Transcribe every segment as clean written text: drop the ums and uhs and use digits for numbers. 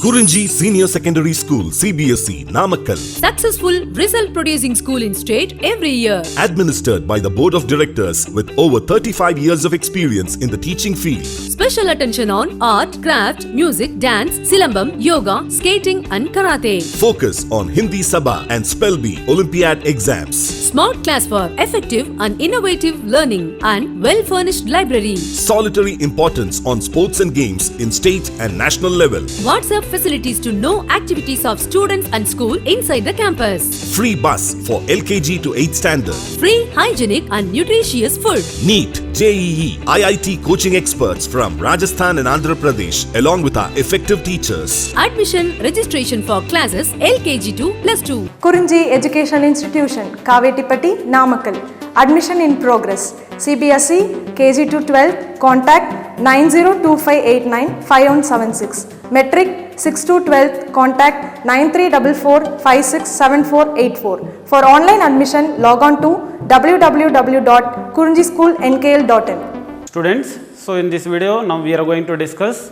Kurinji Senior Secondary School, CBSE, Namakkal. Successful result producing school in state every year. Administered by the Board of Directors with over 35 years of experience in the teaching field. Special attention on art, craft, music, dance, silambam, yoga, skating and karate. Focus on Hindi Sabha and Spell Bee Olympiad exams. Smart class for effective and innovative learning and well-furnished library. Solitary importance on sports and games in state and national level. WhatsApp facilities to know activities of students and school inside the campus. Free bus for LKG to 8th standard. Free, hygienic and nutritious food. NEET, JEE, IIT coaching experts from Rajasthan and Andhra Pradesh along with our effective teachers. Admission registration for classes LKG to +2. Kurinji Education Institution, Kavetipatti, Namakkal. Admission in progress. CBSE, KG to 12, contact 9025895176. Metric 6 to 12, contact 9344567484. For online admission, log on to www.kurinjischoolnkl.in. Students, so in this video now we are going to discuss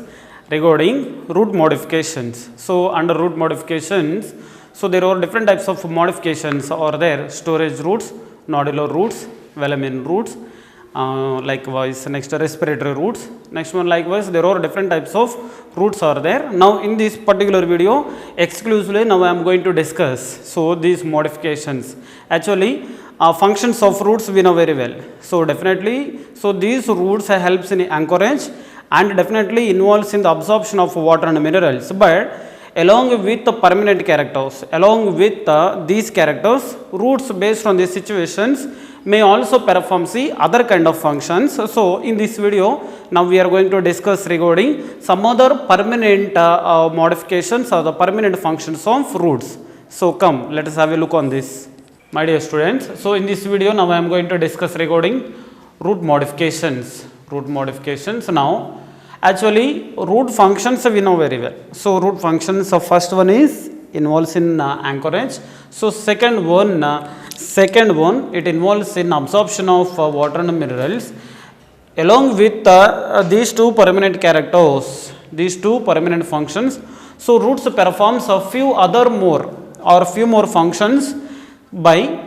regarding route modifications. So under route modifications, so there are different types of modifications are there: storage routes, nodular routes, Wellman routes, likewise next respiratory routes. Next one likewise there are different types of routes are there. Now in this particular video exclusively now I am going to discuss so these modifications. Actually functions of routes we know very well. So definitely so these routes helps in anchorage and definitely involves in the absorption of water and minerals, but along with the permanent characters, along with these characters, routes based on these situations may also perform the other kind of functions. So in this video now we are going to discuss regarding some other permanent modifications or the permanent functions of routes. So come, let us have a look on this, my dear students. So in this video now I am going to discuss regarding route modifications. Route modifications. Now actually route functions we know very well. So route functions, so first one is involves in anchorage. So second one it involves in absorption of water and minerals. Along with these two permanent characters, these two permanent functions, so routes performs a few other more or few more functions by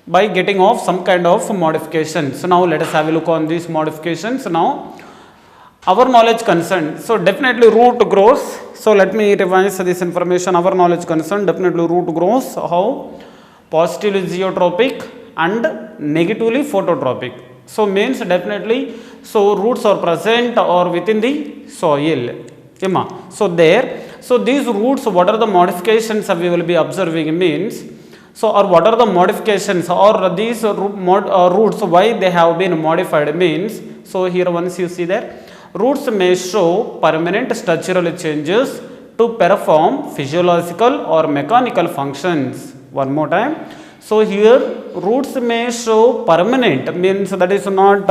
getting off some kind of modification. So now let us have a look on these modifications. Now our knowledge concerned, so definitely route grows. So let me revise this information. Our knowledge concerned, definitely route grows how positively geotropic and negatively phototropic. So means definitely so roots are present or within the soil. So there, so these roots, what are the modifications we will be observing means, so or what are the modifications or these roots why they have been modified means, so here once you see there, roots may show permanent structural changes to perform physiological or mechanical functions. One more time. So here roots may show permanent means that is not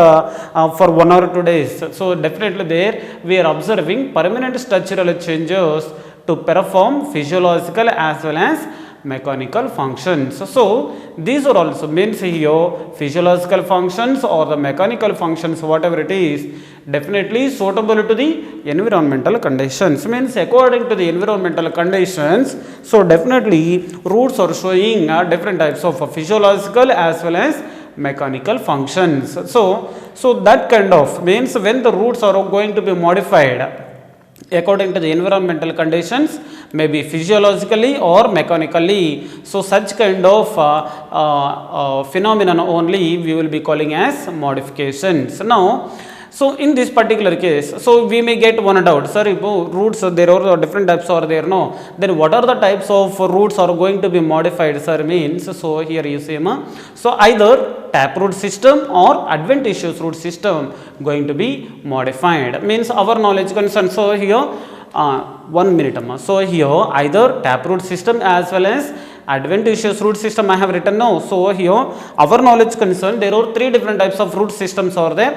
for 1 or 2 days. So definitely there we are observing permanent structural changes to perform physiological as well as mechanical functions. So these are also means here physiological functions or the mechanical functions, whatever it is, definitely suitable to the environmental conditions, means according to the environmental conditions. So definitely roots are showing different types of physiological as well as mechanical functions. So that kind of means when the roots are going to be modified according to the environmental conditions, maybe physiologically or mechanically, so such kind of phenomenon only we will be calling as modifications. Now so in this particular case, so we may get one doubt, sir, if roots there are different types are there, no, then what are the types of roots are going to be modified, sir, means, so here you see so either taproot system or adventitious root system going to be modified, means our knowledge concern. So here 1 minute, so here either taproot system as well as adventitious root system I have written now. So here our knowledge concern, there are 3 different types of root systems are there.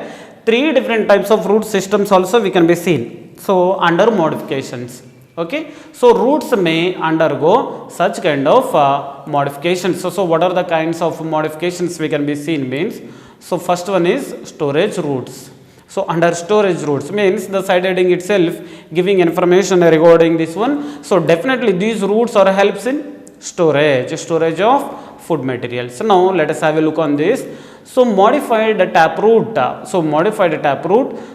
3 different types of root systems also we can be seen. So under modifications. Okay. So roots may undergo such kind of modifications. So what are the kinds of modifications we can be seen means, so first one is storage roots. So under storage roots means the side heading itself giving information regarding this one. So definitely these roots are helps in storage of food materials. So now let us have a look on this. So modified taproot,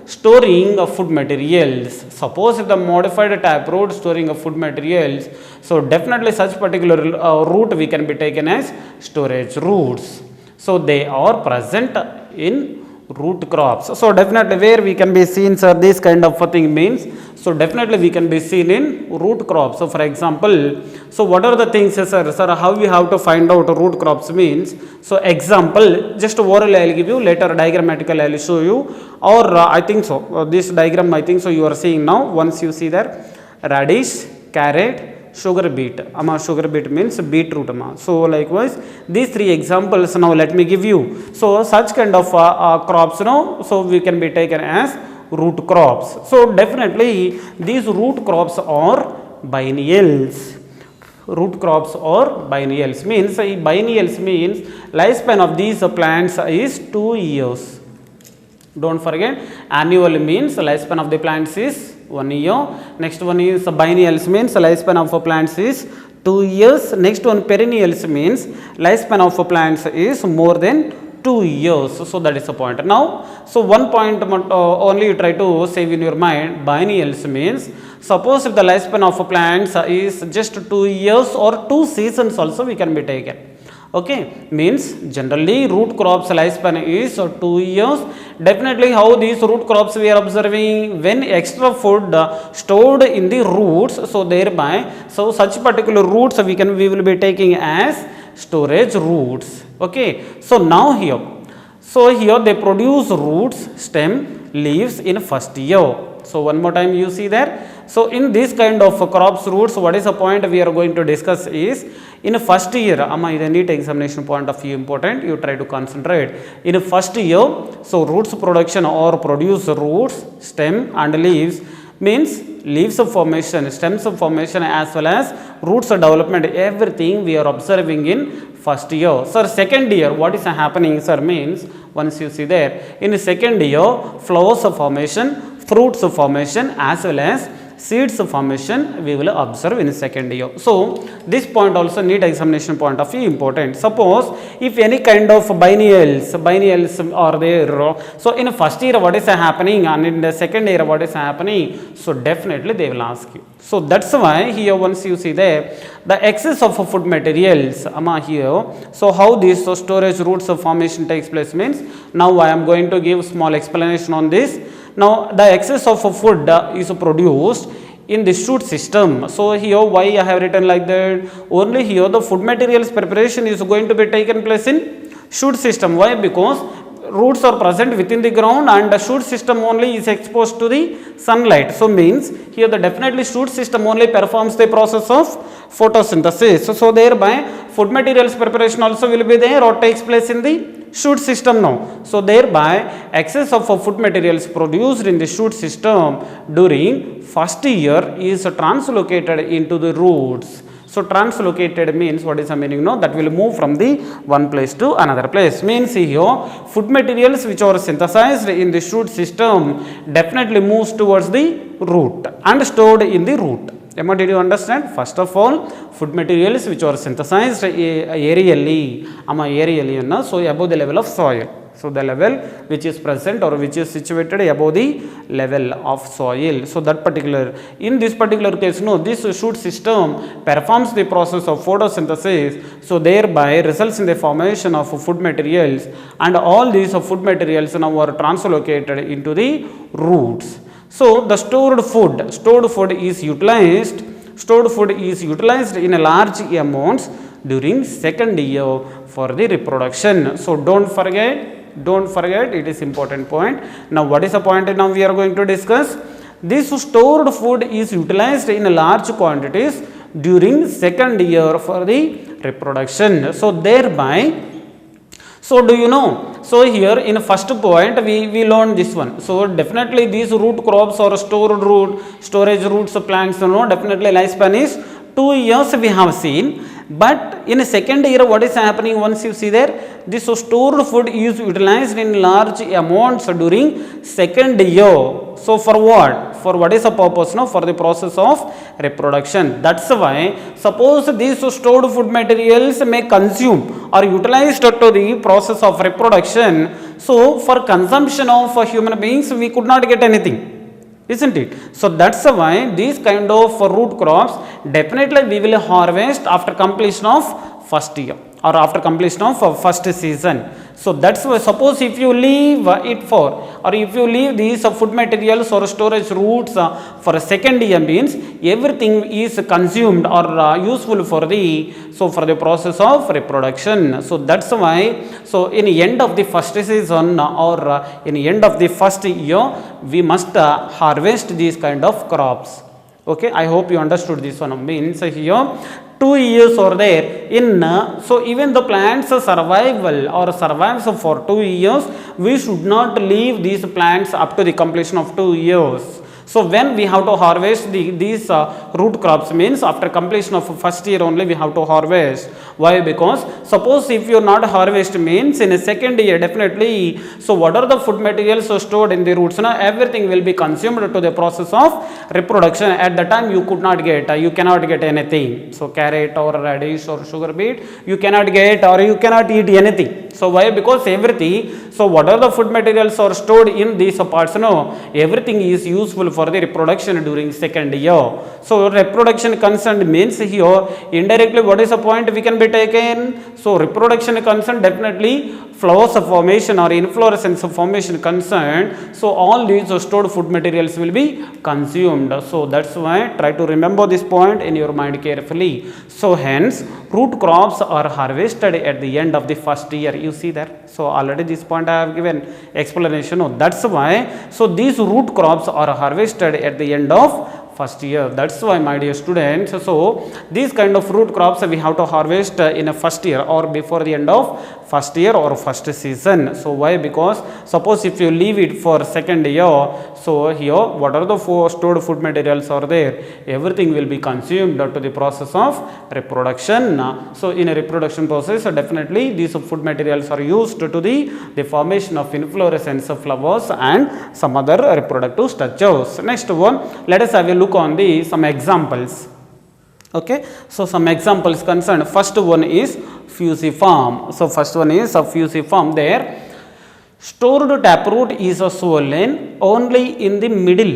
storing of food materials. Suppose if the modified taproot storing of food materials, so definitely such particular root we can be taken as storage roots. So they are present in root crops. So definitely where we can be seen, sir, this kind of a thing means, so definitely we can be seen in root crops. So for example, so what are the things, sir, how we have to find out root crops means, so example, just orally I will give you, later diagrammatical I will show you, or I think so, this diagram I think so you are seeing now, once you see there, radish, carrot, sugar beet. Sugar beet means beetroot. So likewise these three examples now let me give you. So such kind of crops so we can be taken as root crops. So definitely these root crops are biennials. Root crops or biennials means biennials means lifespan of these plants is 2 years. Don't forget, annual means lifespan of the plants is 1 year. Next one is biennials means lifespan of plants is 2 years. Next one perennials means lifespan of plants is more than 2 years. So that is the point. Now, so one point only you try to save in your mind. Biennials means suppose if the lifespan of plants is just 2 years or 2 seasons also we can be taken. Okay, means generally root crops lifespan is 2 years. Definitely how these root crops we are observing, when extra food stored in the roots, so thereby, so such particular roots we will be taking as storage roots. Okay, so now here, so here they produce roots, stem, leaves in first year. So one more time you see there. So in this kind of crops roots, what is the point we are going to discuss is, in first year, is a NEET examination point of view important, you try to concentrate. In first year, so roots production or produce roots, stem and leaves means leaves of formation, stems of formation as well as roots of development, everything we are observing in first year. Sir, second year, what is happening, sir, means once you see there, in second year, flowers of formation, fruits of formation as well as seeds of formation we will observe in second year. So this point also NEET examination point of view important. Suppose if any kind of biennials are there, so in first year what is happening and in the second year what is happening, so definitely they will ask you. So that's why here once you see there, the excess of food materials here, so how this storage roots of formation takes place means, now I am going to give small explanation on this. Now the excess of food is produced in the shoot system. So here why I have written like that, only here the food materials preparation is going to be taken place in shoot system. Why? Because roots are present within the ground and the shoot system only is exposed to the sunlight. So means here the definitely shoot system only performs the process of photosynthesis. So thereby food materials preparation also will be there or takes place in the shoot system now. So thereby excess of food materials produced in the shoot system during first year is translocated into the roots. So translocated means what is the meaning? No, that will move from the one place to another place. Means here food materials which are synthesized in the shoot system definitely moves towards the root and stored in the root. Emma, did you understand? First of all, food materials which are synthesized aerially, so above the level of soil. So the level which is present or which is situated above the level of soil. So that particular, in this particular case, no, this shoot system performs the process of photosynthesis. So thereby results in the formation of food materials, and all these food materials now are translocated into the roots. So the stored food is utilized in a large amounts during second year for the reproduction. So don't forget, it is important point. Now what is the point now we are going to discuss? This stored food is utilized in large quantities during second year for the reproduction. So thereby, so do you know, so here in first point we learned this one. So definitely these root crops or storage roots of plants, definitely lifespan is 2 years we have seen. But in a second year, what is happening once you see there? This stored food is utilized in large amounts during second year. So for what? For what is the purpose? No, for the process of reproduction. That's why suppose these stored food materials may consume or utilized to the process of reproduction. So for consumption of human beings, we could not get anything. Isn't it? So that's why these kind of root crops definitely we will harvest after completion of first year or after completion of first season. So that's why suppose if you leave it for, or if you leave these food materials or storage roots for a second year, means everything is consumed or useful for the, so for the process of reproduction. So that's why, so in the end of the first season or in the end of the first year, we must harvest these kind of crops. Okay, I hope you understood this one. Means here 2 years are there in, so even the plants survival or survives for 2 years, we should not leave these plants up to the completion of 2 years. So when we have to harvest these root crops, means after completion of first year only we have to harvest. Why? Because suppose if you not harvest, means in a second year definitely, so what are the food materials stored in the roots? Now everything will be consumed to the process of reproduction. At the time you could not get, you cannot get anything. So carrot or radish or sugar beet, you cannot get or you cannot eat anything. So why? Because everything, so what are the food materials are stored in these parts? No, everything is useful for the reproduction during second year. So reproduction concerned means here indirectly what is the point we can be taken? So reproduction concerned definitely flowers formation or inflorescence formation concerned. So all these stored food materials will be consumed. So that's why try to remember this point in your mind carefully. So hence root crops are harvested at the end of the first year. You see there. So already this point I have given explanation. No, that's why. So these root crops are harvested at the end of first year. That's why, my dear students, so these kind of fruit crops we have to harvest in a first year or before the end of first year or first season. So why? Because suppose if you leave it for second year, so here what are the stored food materials are there? Everything will be consumed to the process of reproduction. So in a reproduction process, definitely these food materials are used to the formation of inflorescence of flowers and some other reproductive structures. Next one, let us have a look on the some examples. Okay, so some examples concerned. First one is fusiform. So first one is a fusiform. There stored taproot is a swollen only in the middle.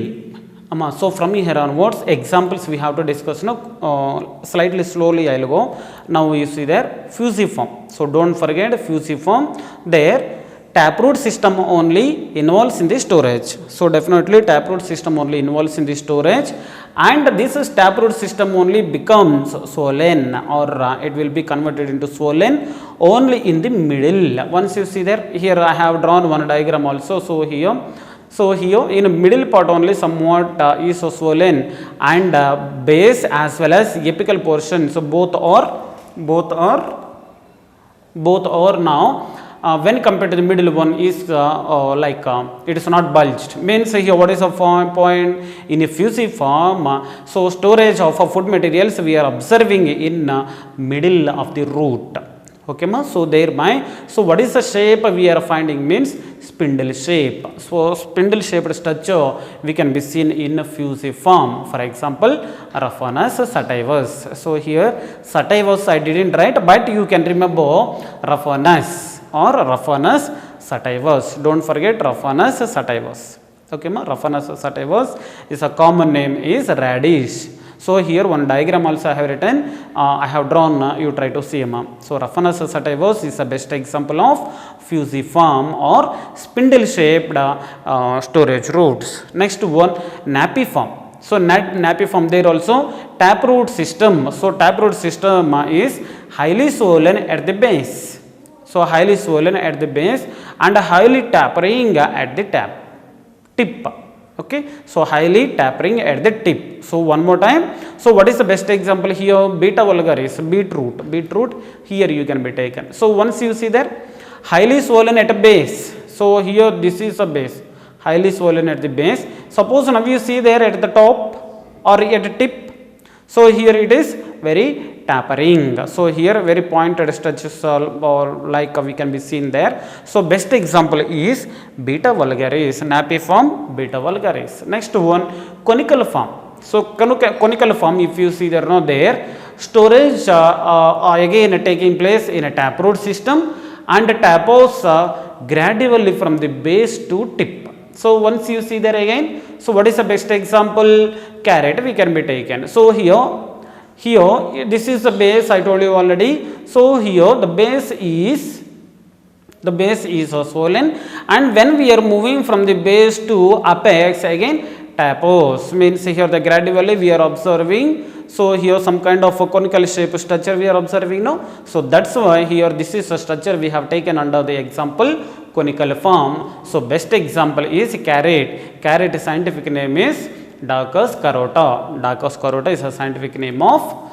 So from here onwards examples we have to discuss now, slightly slowly I will go. Now you see there fusiform. So don't forget fusiform. There taproot system only involves in the storage. So definitely taproot system only involves in the storage, and this is taproot system only becomes swollen or it will be converted into swollen only in the middle. Once you see there, here I have drawn one diagram also. So here in the middle part only somewhat is swollen, and base as well as apical portion. So both are now when compared to the middle one is it is not bulged. Means here what is a point in a fusiform? So storage of food materials we are observing in middle of the root. Okay, ma? So there so what is the shape we are finding? Means spindle shape. So spindle shaped structure we can be seen in fusiform. For example, Raphanus sativus. So here sativus I didn't write, but you can remember Raphanus or Raphanus sativus. Don't forget Raphanus sativus. Okay, ma? Raphanus sativus is a common name is radish. So here one diagram also I have written, I have drawn, you try to see. So Raphanus sativus is the best example of fusiform or spindle shaped storage roots. Next one, napiform. So napiform, there also taproot system. So taproot system is highly swollen at the base. So highly swollen at the base and highly tapering at the tip. Okay, so highly tapering at the tip. So one more time. So what is the best example here? Beta vulgaris, beetroot here you can be taken. So once you see there, highly swollen at a base. So here this is a base, highly swollen at the base. Suppose now you see there at the top or at the tip. So here it is very tapering. So here very pointed structures or like we can be seen there. So best example is Beta vulgaris, napiform Beta vulgaris. Next one, conical form. So conical form, if you see there, no, there storage again taking place in a taproot system and tapos gradually from the base to tip. So once you see there again, so what is the best example? Carrot we can be taken. So here this is the base, I told you already. So here the base is swollen, and when we are moving from the base to apex, again tapos, means here the gradually we are observing. So here some kind of a conical shape structure we are observing now. So that's why here this is a structure we have taken under the example conical form. So best example is carrot. Carrot scientific name is Daucus carota. Daucus carota is a scientific name of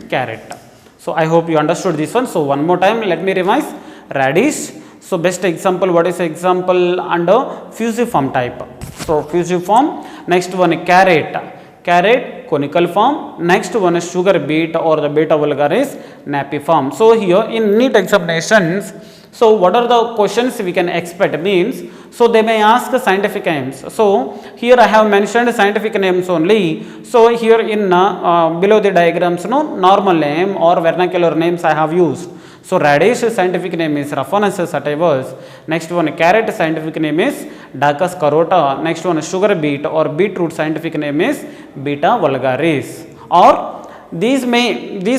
carrot. So I hope you understood this one. So one more time let me revise. Radish. So best example, what is example under fusiform type? So fusiform. Next one carrot. Carrot conical form. Next one is sugar beet or the Beta vulgaris napiform. So here in NEET examinations, so what are the questions we can expect? Means, so they may ask scientific names. So here I have mentioned scientific names only. So here in below the diagrams, no, normal name or vernacular names I have used. So radish scientific name is Raphanus sativus. Next one carrot scientific name is Daucus carota. Next one sugar beet or beetroot scientific name is Beta vulgaris. Or these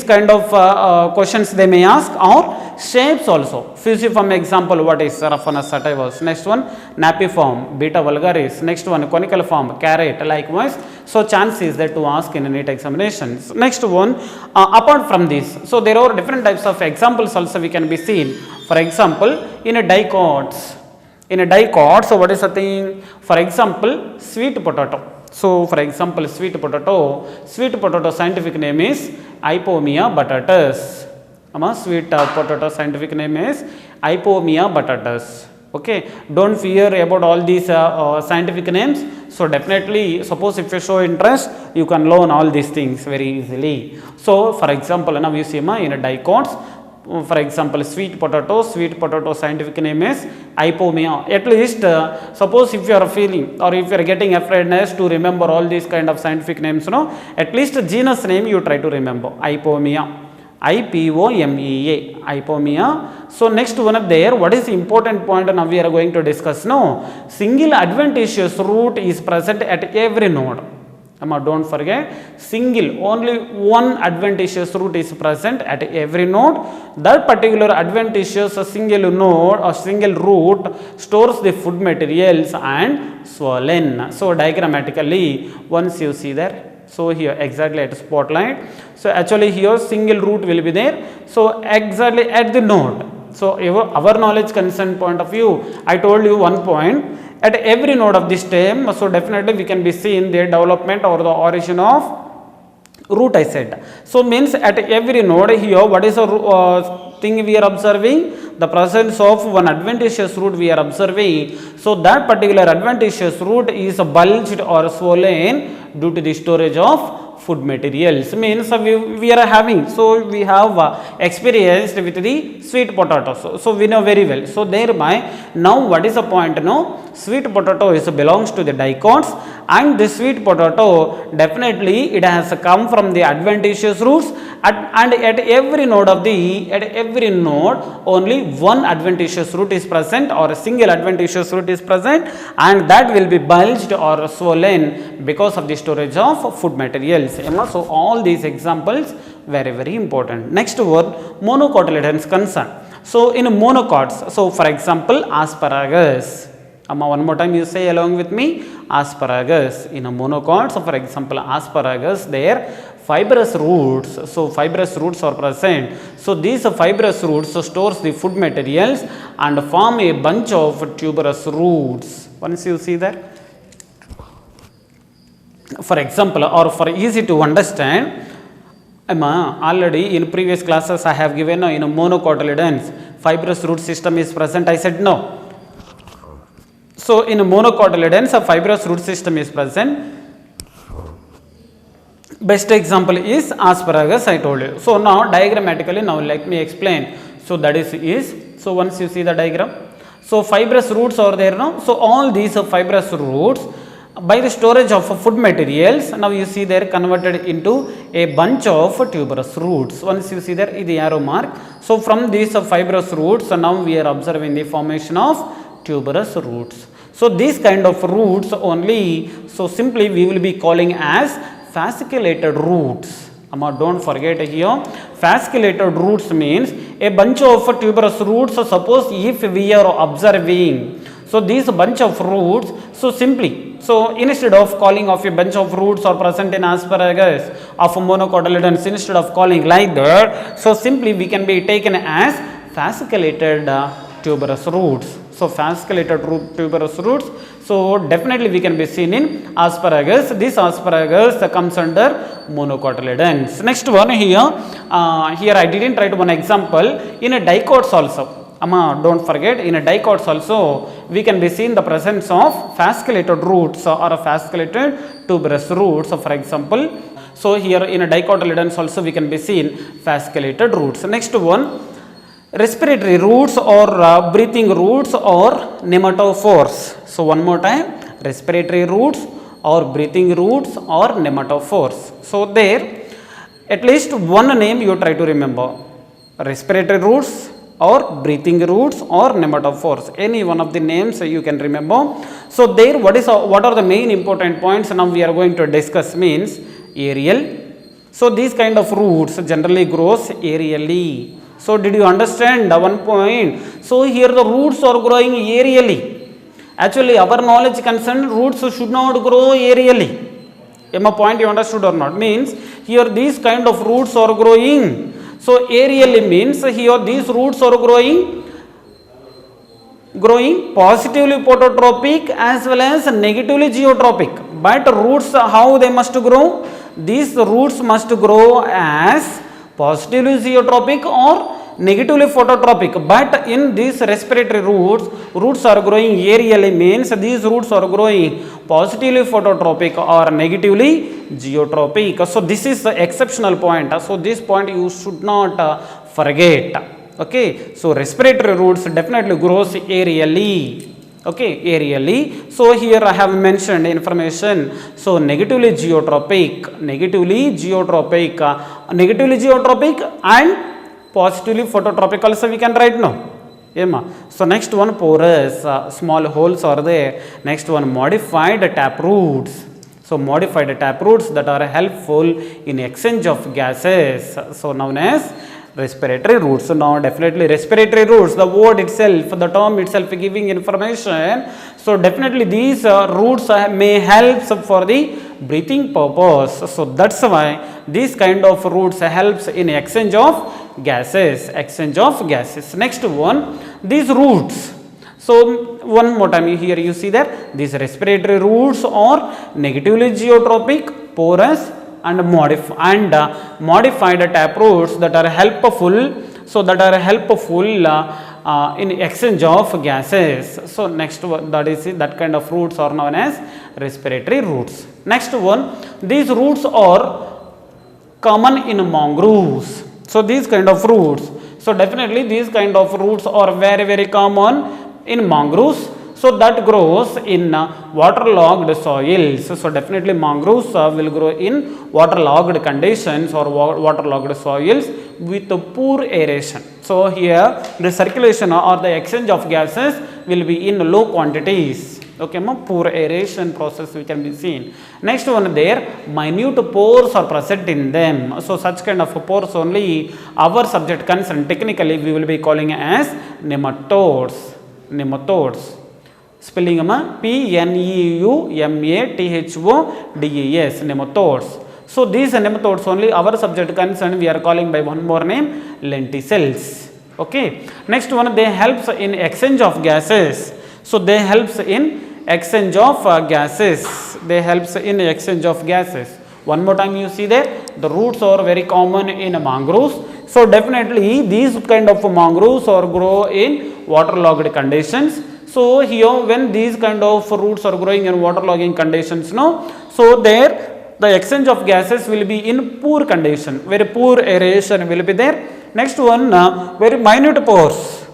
kind of questions they may ask, or shapes also. Fusiform example, what is Raphanus sativus? Next one napiform Beta vulgaris. Next one conical form carrot, likewise. So chance is there to ask in NEET examinations. Next one, apart from this, so there are different types of examples also we can be seen. For example, in a dicots. In a dicot, so what is the thing? For example, sweet potato. So for example, sweet potato scientific name is Ipomia batatas. Sweet potato scientific name is Ipomia batatas. Okay, don't fear about all these scientific names. So definitely, suppose if you show interest, you can learn all these things very easily. So for example, now you see in a dicots, for example, sweet potato scientific name is Ipomia. At least suppose if you are feeling or if you are getting afraidness to remember all these kind of scientific names, no, at least genus name you try to remember. Ipomia, Ipomea, Ipomea. So next one up there, what is the important point now we are going to discuss? No, single adventitious root is present at every node. Don't forget, only one adventitious root is present at every node. That particular adventitious single node or single root stores the food materials and swollen. So diagrammatically, once you see there, so here exactly at spotlight. So actually here single root will be there. So exactly at the node. So our knowledge concern point of view, I told you one point. At every node of this stem, so definitely we can be seen the development or the origin of root, I said. So means at every node here, what is the thing we are observing? The presence of one adventitious root we are observing. So that particular adventitious root is bulged or swollen due to the storage of food materials. Means we are having, so we have experienced with the sweet potato. So we know very well. So thereby, now what is the point? No, sweet potato belongs to the dicots, and this sweet potato definitely it has come from the adventitious roots, and at every node only one adventitious root is present or a single adventitious root is present, and that will be bulged or swollen because of the storage of food materials. So all these examples very important. Next word, monocotyledons concern. So in monocots, so for example asparagus. One more time you say along with me, asparagus. In a monocot, so for example asparagus, there fibrous roots. So fibrous roots are present. So these fibrous roots stores the food materials and form a bunch of tuberous roots. Once you see that, for example, or for easy to understand, already in previous classes I have given in a monocotyledons fibrous root system is present, I said no. So in a monocotyledons a fibrous root system is present. Best example is asparagus, I told you. So now diagrammatically, now let me explain. So that is so once you see the diagram, so fibrous roots are there now. So all these fibrous roots, by the storage of food materials, now you see they are converted into a bunch of tuberous roots. Once you see there is the arrow mark. So from these fibrous roots, so now we are observing the formation of tuberous roots. So these kind of roots only, so simply we will be calling as fasciculated roots. Don't forget here, fasciculated roots means a bunch of tuberous roots. So suppose if we are observing, so these bunch of roots, so simply, so instead of calling of a bunch of roots are present in asparagus of monocotyledons, instead of calling like that, so simply we can be taken as fasciculated tuberous roots. So fasciculated tuberous roots, so definitely we can be seen in asparagus. This asparagus comes under monocotyledons. Next one here, here I didn't write one example. In a dicots also, don't forget, in a dicots also we can be seen the presence of fasciculated roots or fasciculated tuberous roots. So for example, so here in a dicotyledons also we can be seen fasciculated roots. Next one, respiratory roots or breathing roots or nematophores. So one more time, respiratory roots or breathing roots or nematophores. So there at least one name you try to remember, respiratory roots or breathing roots or nematophores, any one of the names you can remember. So there what are the main important points now we are going to discuss means aerial. So these kind of roots generally grows aerially. So did you understand the one point? So here the roots are growing aerially. Actually our knowledge concerned roots should not grow aerially. My point you understood or not? Means here these kind of roots are growing. So aerially means here these roots are growing positively phototropic as well as negatively geotropic. But roots, how they must grow? These roots must grow as positively geotropic or negatively phototropic. But in these respiratory roots are growing aerially means these roots are growing positively phototropic or negatively geotropic. So this is the exceptional point. So this point you should not forget. Okay, so respiratory roots definitely grows aerially. Okay, aerially. So here I have mentioned information. So negatively geotropic and positively phototropic also we can write now. So next one, porous, small holes are there. Next one, modified taproots. So modified taproots that are helpful in exchange of gases, so known as respiratory roots. So now definitely respiratory roots, the word itself, the term itself giving information. So definitely these roots may help for the breathing purpose. So that's why these kind of roots helps in exchange of gases. Next one, these roots. So one more time here you see that these respiratory roots are negatively geotropic, porous and modified taproots that are helpful. So that are helpful in exchange of gases. So next one, that is that kind of roots are known as respiratory roots. Next one, these roots are common in mangroves. So these kind of roots, so definitely these kind of roots are very common in mangroves. So that grows in waterlogged soils. So definitely mangroves will grow in waterlogged conditions or waterlogged soils with poor aeration. So here the circulation or the exchange of gases will be in low quantities. Okay, poor aeration process we can be seen. Next one, there minute pores are present in them. So such kind of pores only our subject concern technically we will be calling as nematodes. Spelling P-N-E-U-M-A-T-H-O-D-E-S, nematodes. So these nematodes only our subject concern we are calling by one more name, lenticels. Okay. Next one, they helps in exchange of gases. So they helps in exchange of gases. One more time you see there the roots are very common in mangroves. So definitely these kind of mangroves are grow in waterlogged conditions. So here when these kind of roots are growing in waterlogging conditions, so there the exchange of gases will be in poor condition, very poor aeration will be there. Next one, very minute pores.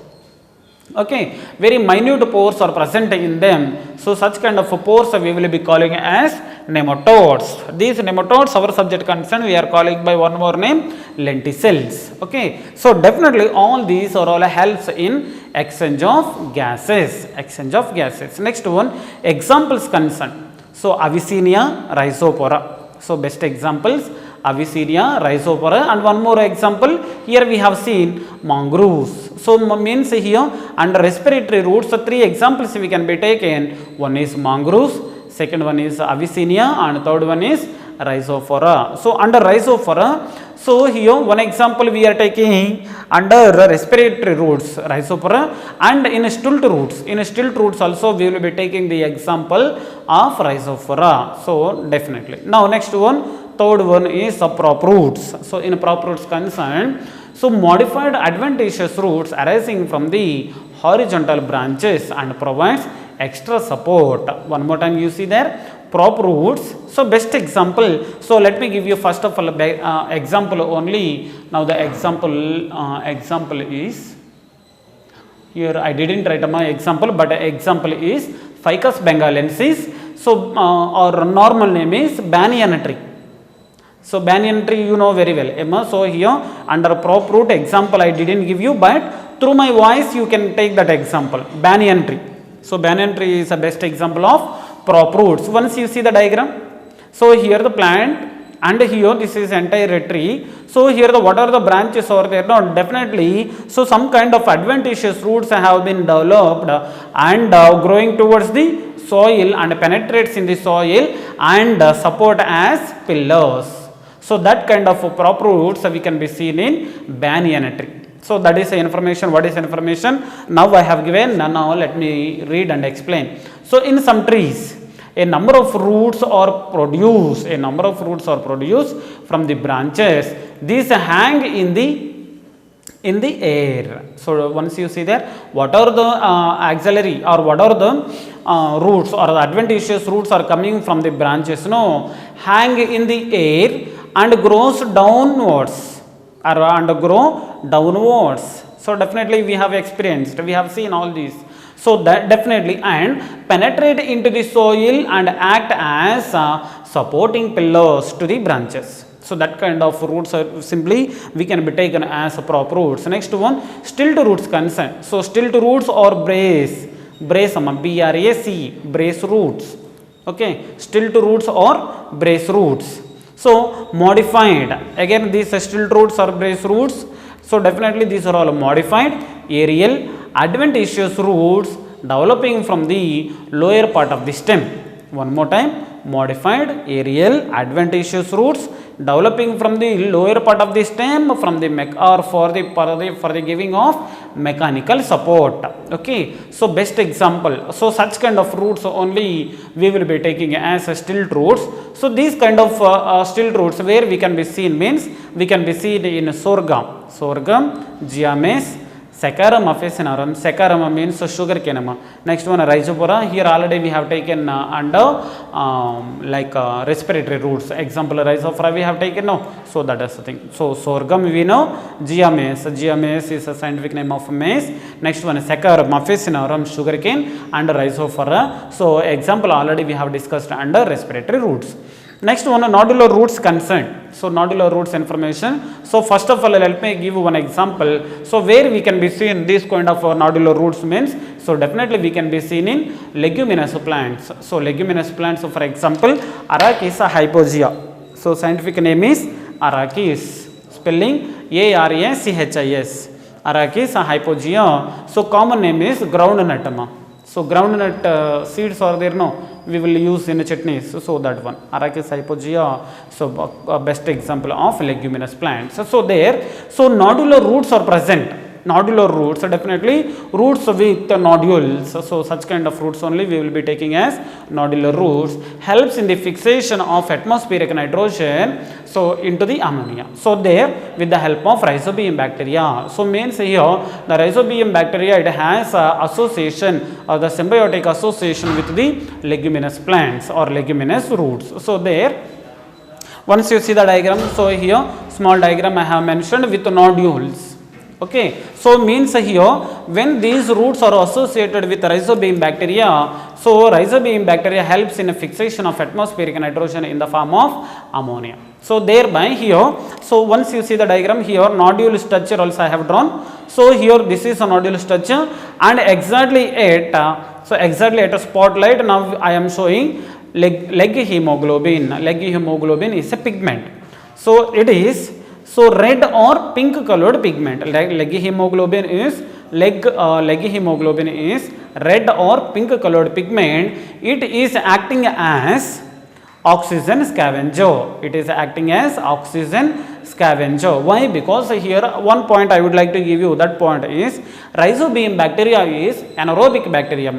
Okay, very minute pores are present in them. So such kind of pores we will be calling as nematodes. These nematodes, our subject concern, we are calling by one more name, lenticels. Okay, so definitely all these are all helps in exchange of gases. Exchange of gases. Next one, examples concern. So Avicennia rhizopora. So best examples, Avicennia rhizopora, and one more example here we have seen mangroves. So means here under respiratory roots, so 3 examples we can be taken. One is mangroves, second one is Avicennia, and third one is rhizophora. So under rhizophora, so here one example we are taking under respiratory roots, rhizophora, and in stilt roots. In stilt roots also we will be taking the example of rhizophora. So definitely. Now next one, third one is prop roots. So in prop roots concerned, so modified adventitious roots arising from the horizontal branches and provides extra support. One more time you see there, prop roots. So best example, so let me give you first of all example only. Now the example is, here I didn't write my example, but example is Ficus bengalensis. So our normal name is banyan tree. So banyan tree you know very well, Emma. So here under prop root example I didn't give you, but through my voice you can take that example, banyan tree. So banyan tree is the best example of prop roots. Once you see the diagram, so here the plant and here this is entire tree. So here the what are the branches over there? No, definitely. So some kind of adventitious roots have been developed and growing towards the soil and penetrates in the soil and support as pillars. So that kind of prop roots we can be seen in banyan tree. So that is the information. What is information? Now I have given. Now let me read and explain. So in some trees, a number of roots are produced. A number of roots are produced from the branches. These hang in the air. So once you see there, what are the auxiliary or what are the roots or the adventitious roots are coming from the branches? No, hang in the air and grows downwards and grow downwards. So definitely we have experienced, we have seen all these. So that definitely, and penetrate into the soil and act as supporting pillars to the branches. So that kind of roots are simply we can be taken as prop roots. Next one, stilt roots concern. So stilt roots or brace B-R-A-C, brace roots. Okay, stilt roots or brace roots. So modified, again these stilt roots or brace roots. So definitely these are all modified aerial adventitious roots developing from the lower part of the stem. One more time, modified aerial adventitious roots developing from the lower part of the stem from the for the giving of mechanical support. Okay, so best example. So such kind of roots only we will be taking as stilt roots. So these kind of stilt roots where we can be seen means we can be seen in sorghum, giames, Saccharum officinarum. Saccharum means sugar cane. Next one, rhizopora. Here already we have taken under respiratory roots. Example, rhizophora we have taken now. So that is the thing. So sorghum we know. Giames. Giames is a scientific name of maize. Next one, Saccharum officinarum, sugar cane, and rhizophora. So example already we have discussed under respiratory roots. Next one, nodular roots concerned. So nodular roots information. So first of all, let me give you one example. So where we can be seen this kind of nodular roots means, so definitely we can be seen in leguminous plants. So leguminous plants, so for example, Arachis hypogaea. So scientific name is Arachis, spelling A-R-A-C-H-I-S. Arachis hypogaea. So common name is groundnut. So groundnut seeds are there, no, we will use in chutneys. So that one, Arachis hypogaea. So best example of leguminous plants. So there, so nodular roots are present. Nodular roots, so definitely roots with nodules. So such kind of roots only we will be taking as nodular roots. Helps in the fixation of atmospheric nitrogen so into the ammonia. So there with the help of rhizobium bacteria. So means here the rhizobium bacteria, it has association or the symbiotic association with the leguminous plants or leguminous roots. So there Once you see the diagram, so here small diagram I have mentioned with nodules. Okay, so means here when these roots are associated with rhizobium bacteria, so rhizobium bacteria helps in a fixation of atmospheric nitrogen in the form of ammonia. So thereby here, so once you see the diagram here, nodule structure also I have drawn. So here this is a nodule structure, and exactly at a spotlight now I am showing leg hemoglobin. Leg hemoglobin is a pigment. So it is red or pink colored pigment. Leg hemoglobin is red or pink colored pigment. It is acting as oxygen scavenger. It is acting as oxygen scavenger. Why? Because here one point I would like to give you. That point is rhizobium bacteria is anaerobic bacteria.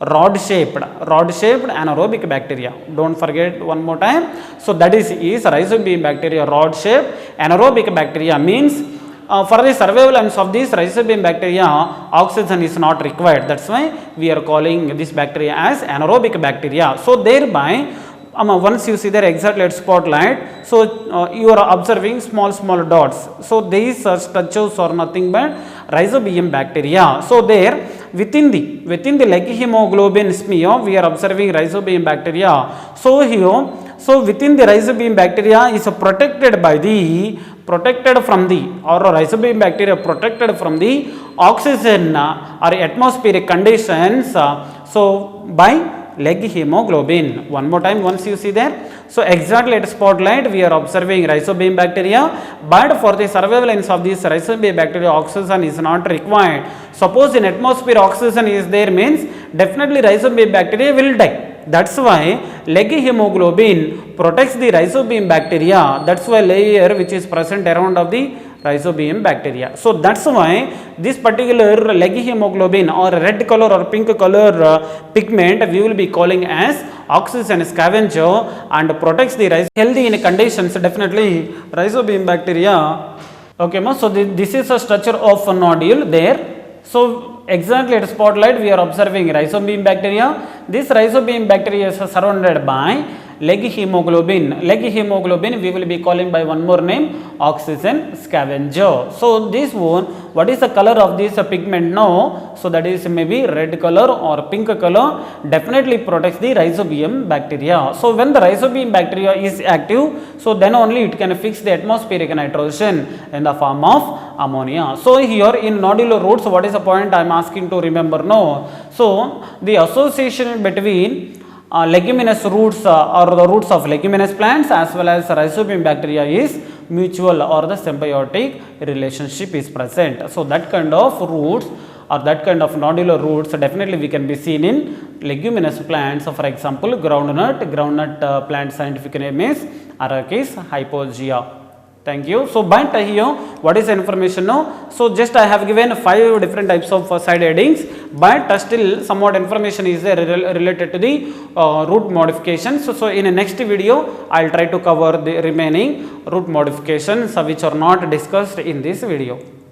Rod shaped anaerobic bacteria. Don't forget one more time. So that is rhizobium bacteria, rod shaped anaerobic bacteria, means for the surveillance of this rhizobium bacteria, oxygen is not required. That's why we are calling this bacteria as anaerobic bacteria. So thereby once you see their exactly at spotlight, so you are observing small dots. So these structures are nothing but rhizobium bacteria. So there within the leg hemoglobin smear we are observing rhizobium bacteria. So here, so within the rhizobium bacteria is protected from the rhizobium bacteria protected from the oxygen or atmospheric conditions, so by leg hemoglobin. One more time, once you see there, so exactly at spotlight we are observing rhizobium bacteria, but for the surveillance of this rhizobium bacteria, oxygen is not required. Suppose in atmosphere oxygen is there, means definitely rhizobium bacteria will die. That's why leg hemoglobin protects the rhizobium bacteria. That's why layer which is present around of the rhizobium bacteria. So that's why this particular leg hemoglobin or red color or pink color pigment we will be calling as oxygen scavenger and protects the healthy in conditions, definitely rhizobium bacteria. Okay, so this is a structure of a nodule there. So exactly at spotlight we are observing rhizobium bacteria. This rhizobium bacteria is surrounded by leg hemoglobin. Leg hemoglobin we will be calling by one more name, oxygen scavenger. So this one, what is the color of this pigment now? So that is maybe red color or pink color, definitely protects the rhizobium bacteria. So when the rhizobium bacteria is active, so then only it can fix the atmospheric nitrogen in the form of ammonia. So here in nodular roots, what is the point I am asking to remember now? So the association between leguminous roots or the roots of leguminous plants as well as rhizobium bacteria is mutual or the symbiotic relationship is present. So that kind of roots or that kind of nodular roots definitely we can be seen in leguminous plants. So for example, groundnut plant scientific name is Arachis hypogaea. Thank you. So but here what is the information now? So just I have given 5 different types of side headings, but still somewhat information is there related to the root modifications. So in the next video I will try to cover the remaining root modifications which are not discussed in this video.